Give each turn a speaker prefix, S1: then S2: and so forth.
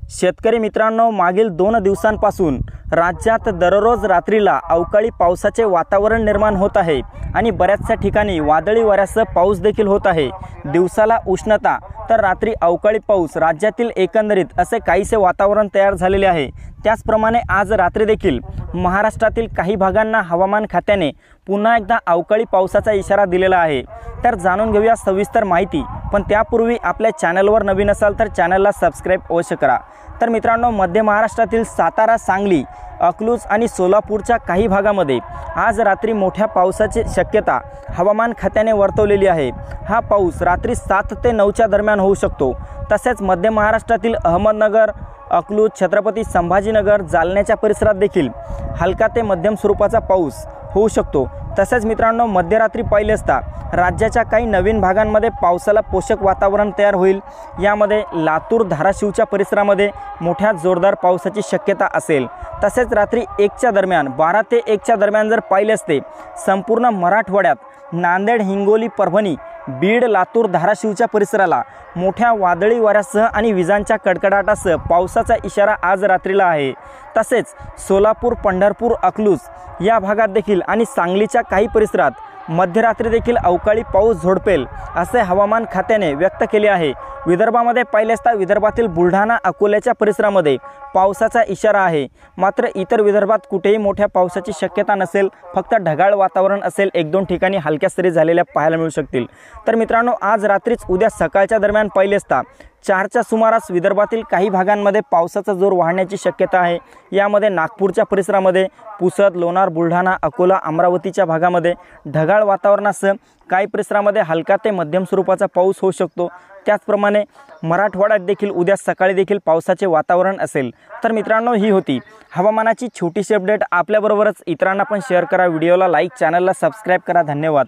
S1: शेतकरी मित्रांनो, मागील 2 दिवसांपासून राज्यात दररोज रात्रीला अवकाळी पावसाचे वातावरण निर्माण होत आहे आणि बऱ्याचशा ठिकाणी वादळी वाऱ्यासह पाऊस देखील होत आहे। दिवसाला उष्णता तर रात्री अवकाळी पाऊस, राज्यातील एकंदरीत असे काहीसे वातावरण तयार झालेले आहे। त्याचप्रमाणे आज रात्री देखील महाराष्ट्रातील काही भागांना हवामान खात्याने पुन्हा एकदा अवकाळी पावसाचा इशारा दिलेला आहे। तर जाणून घेऊया सविस्तर माहिती, पण त्यापूर्वी आपल्या चॅनलवर नवीन असाल तर चॅनलला सबस्क्राइब अवश्य करा। तर मित्रांनो, मध्य महाराष्ट्रातील सातारा, सांगली, अकलूज आणि सोलापूरच्या काही भागामध्ये आज रात्री मोठ्या पावसाची शक्यता हवामान खात्याने वर्तवलेली आहे। हा पाऊस रात्री 7 ते 9च्या दरम्यान होऊ शकतो। तसेच मध्य महाराष्ट्रातील अहमदनगर, अकलूज, छत्रपती संभाजीनगर, जालन्याच्या परिसरात देखील हलका ते मध्यम स्वरूपाचा पाऊस होऊ शकतो। तसेच मित्रांनो, मध्यरात्री पाहिले असता राज्याच्या काही नवीन भागांमध्ये पावसाला पोषक वातावरण तयार होईल। यामध्ये लातूर, धाराशिवच्या परिसरामध्ये मोठ्या जोरदार पावसाची शक्यता असेल। तसेच रात्री 1च्या दरम्यान, 12 ते 1च्या दरम्यान जर पाहिले असते, संपूर्ण मराठवाड्यात नांदेड, हिंगोली, परभणी, बीड, लातूर, धाराशिवच्या परिसराला मोठ्या वादळी वाऱ्यासह आणि विजांच्या कडकडाटासह पावसाचा इशारा आज रात्रीला आहे। तसेच सोलापूर, पंढरपूर, अकलूज या भागात देखील आणि सांगलीच्या काही परिसरात मध्यरात्री देखील अवकाळी पाऊस झोडपेल असे हवामान खात्याने व्यक्त केले आहे। विदर्भामध्ये पाहिले असता विदर्भातील बुलढाणा, अकोल्याच्या परिसरामध्ये पावसाचा इशारा आहे। मात्र इतर विदर्भात कुठेही मोठ्या पावसाची शक्यता नसेल, फक्त ढगाळ वातावरण असेल। 1-2 ठिकाणी हलक्या सरी झालेल्या पाहायला मिळू शकतील। तर मित्रांनो, आज रात्रीच उद्या सकाळच्या दरम्यान पाहिले असता 4च्या सुमारास विदर्भातील काही भागांमध्ये पावसाचा जोर वाढण्याची शक्यता आहे। यामध्ये नागपूरच्या परिसरामध्ये, पुसद, लोणार, बुलढाणा, अकोला, अमरावतीच्या भागामध्ये ढगाळ वातावरणासह काही परिसरामध्ये हलका ते मध्यम स्वरूपाचा पाऊस होऊ शकतो। त्याचप्रमाणे मराठवाड्यात देखील उद्या सकाळी देखील पावसाचे वातावरण असेल। तर मित्रांनो, ही होती हवामानाची छोटीशी अपडेट। आपल्याबरोबरच इतरांना पण शेअर करा, व्हिडिओला लाईक, चॅनलला सबस्क्राइब करा। धन्यवाद।